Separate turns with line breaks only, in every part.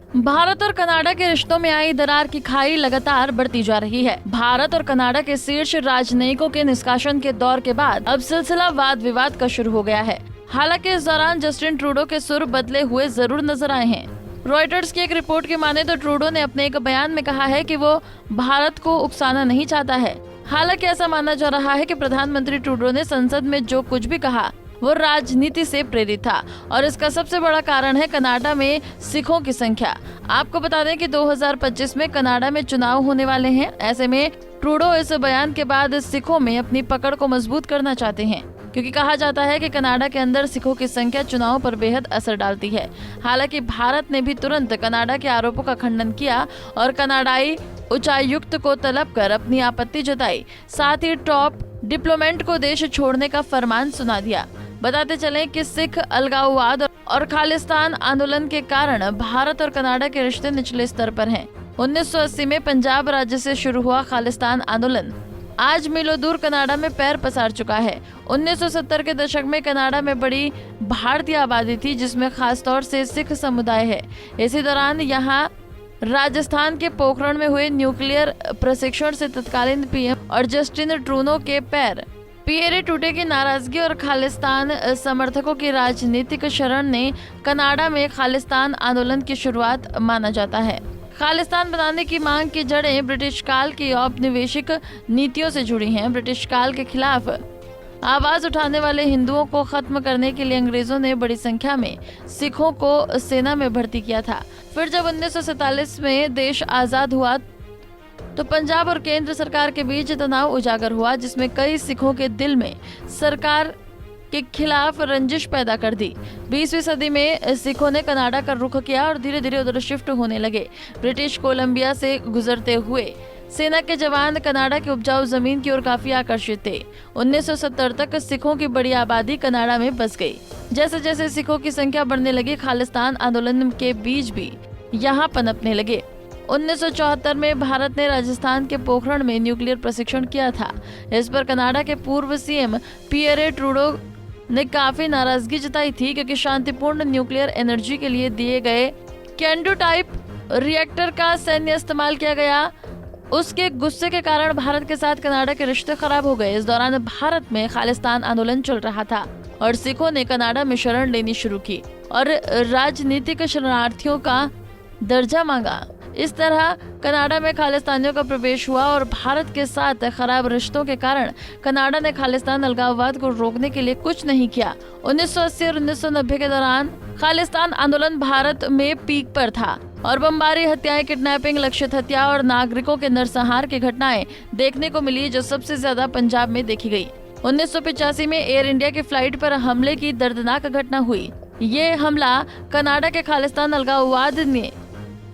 भारत और कनाडा के रिश्तों में आई दरार की खाई लगातार बढ़ती जा रही है। भारत और कनाडा के शीर्ष राजनयिकों के निष्कासन के दौर के बाद अब सिलसिला वाद विवाद का शुरू हो गया है। हालांकि इस दौरान जस्टिन ट्रूडो के सुर बदले हुए जरूर नजर आए हैं। रॉयटर्स की एक रिपोर्ट की माने तो ट्रूडो ने अपने एक बयान में कहा है कि वो भारत को उकसाना नहीं चाहता है। हालांकि ऐसा माना जा रहा है कि प्रधानमंत्री ट्रूडो ने संसद में जो कुछ भी कहा वो राजनीति से प्रेरित था और इसका सबसे बड़ा कारण है कनाडा में सिखों की संख्या। आपको बता दें कि 2025 में कनाडा में चुनाव होने वाले हैं। ऐसे में ट्रूडो इस बयान के बाद सिखों में अपनी पकड़ को मजबूत करना चाहते हैं, क्योंकि कहा जाता है कि कनाडा के अंदर सिखों की संख्या चुनाव पर बेहद असर डालती है। हालांकि भारत ने भी तुरंत कनाडा के आरोपों का खंडन किया और कनाडाई उच्चायुक्त को तलब कर अपनी आपत्ति जताई। साथ ही टॉप डिप्लोमेट को देश छोड़ने का फरमान सुना दिया। बताते चलें कि सिख अलगाववाद और खालिस्तान आंदोलन के कारण भारत और कनाडा के रिश्ते निचले स्तर पर हैं। 1980 में पंजाब राज्य से शुरू हुआ खालिस्तान आंदोलन आज मीलों दूर कनाडा में पैर पसार चुका है। 1970 के दशक में कनाडा में बड़ी भारतीय आबादी थी, जिसमें खासतौर से सिख समुदाय है। इसी दौरान यहाँ राजस्थान के पोखरण में हुए न्यूक्लियर प्रशिक्षण से तत्कालीन पीएम और जस्टिन ट्रूडो के पैर पियरे टूटे की नाराजगी और खालिस्तान समर्थकों की राजनीतिक शरण ने कनाडा में खालिस्तान आंदोलन की शुरुआत माना जाता है। खालिस्तान बनाने की मांग की जड़ें ब्रिटिश काल की औपनिवेशिक नीतियों से जुड़ी हैं। ब्रिटिश काल के खिलाफ आवाज उठाने वाले हिंदुओं को खत्म करने के लिए अंग्रेजों ने बड़ी संख्या में सिखों को सेना में भर्ती किया था। फिर जब 1947 में देश आजाद हुआ तो पंजाब और केंद्र सरकार के बीच तनाव उजागर हुआ, जिसमें कई सिखों के दिल में सरकार के खिलाफ रंजिश पैदा कर दी। 20वीं सदी में सिखों ने कनाडा का रुख किया और धीरे धीरे उधर शिफ्ट होने लगे। ब्रिटिश कोलंबिया से गुजरते हुए सेना के जवान कनाडा की उपजाऊ जमीन की ओर काफी आकर्षित थे। 1970 तक सिखों की बड़ी आबादी कनाडा में बस गई। जैसे जैसे सिखों की संख्या बढ़ने लगी, खालिस्तान आंदोलन के बीज भी यहाँ पनपने लगे। 1974 में भारत ने राजस्थान के पोखरण में न्यूक्लियर प्रशिक्षण किया था। इस पर कनाडा के पूर्व सीएम पियरे ट्रूडो ने काफी नाराजगी जताई थी, क्योंकि शांतिपूर्ण न्यूक्लियर एनर्जी के लिए दिए गए कैंडू टाइप रिएक्टर का सैन्य इस्तेमाल किया गया। उसके गुस्से के कारण भारत के साथ कनाडा के रिश्ते खराब हो गए। इस दौरान भारत में खालिस्तान आंदोलन चल रहा था और सिखों ने कनाडा में शरण लेनी शुरू की और राजनीतिक शरणार्थियों का दर्जा मांगा। इस तरह कनाडा में खालिस्तानियों का प्रवेश हुआ और भारत के साथ खराब रिश्तों के कारण कनाडा ने खालिस्तान अलगाववाद को रोकने के लिए कुछ नहीं किया। 1980 और 1990 के दौरान खालिस्तान आंदोलन भारत में पीक पर था और बमबारी, हत्याएं, किडनैपिंग, लक्षित हत्या और नागरिकों के नरसंहार की घटनाएं देखने को मिली, जो सबसे ज्यादा पंजाब में देखी गई। 1985 में एयर इंडिया की फ्लाइट पर हमले की दर्दनाक घटना हुई। ये हमला कनाडा के खालिस्तान अलगाववाद ने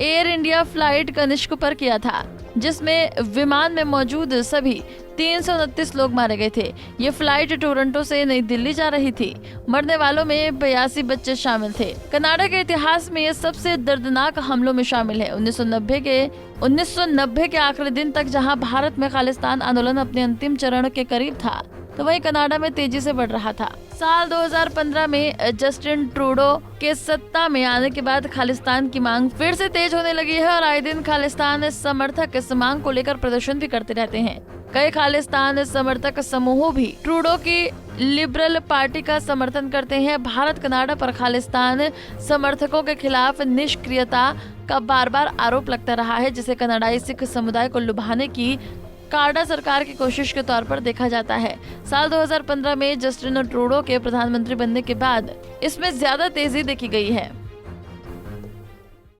एयर इंडिया फ्लाइट कनिष्क पर किया था, जिसमें विमान में मौजूद सभी 329 लोग मारे गए थे। ये फ्लाइट टोरंटो से नई दिल्ली जा रही थी। मरने वालों में 82 बच्चे शामिल थे। कनाडा के इतिहास में ये सबसे दर्दनाक हमलों में शामिल है। 1990 के आखिरी दिन तक जहां भारत में खालिस्तान आंदोलन अपने अंतिम चरण के करीब था, तो वहीं कनाडा में तेजी से बढ़ रहा था। साल 2015 में जस्टिन ट्रूडो के सत्ता में आने के बाद खालिस्तान की मांग फिर से तेज होने लगी है और आए दिन खालिस्तान समर्थक इस मांग को लेकर प्रदर्शन भी करते रहते हैं। कई खालिस्तान समर्थक समूहों भी ट्रूडो की लिबरल पार्टी का समर्थन करते हैं। भारत कनाडा पर खालिस्तान समर्थकों के खिलाफ निष्क्रियता का बार बार आरोप लगता रहा है, जिसे कनाडाई सिख समुदाय को लुभाने की कनाडा सरकार की कोशिश के तौर पर देखा जाता है। साल 2015 में जस्टिन ट्रूडो के प्रधानमंत्री बनने के बाद इसमें ज्यादा तेजी देखी गई है।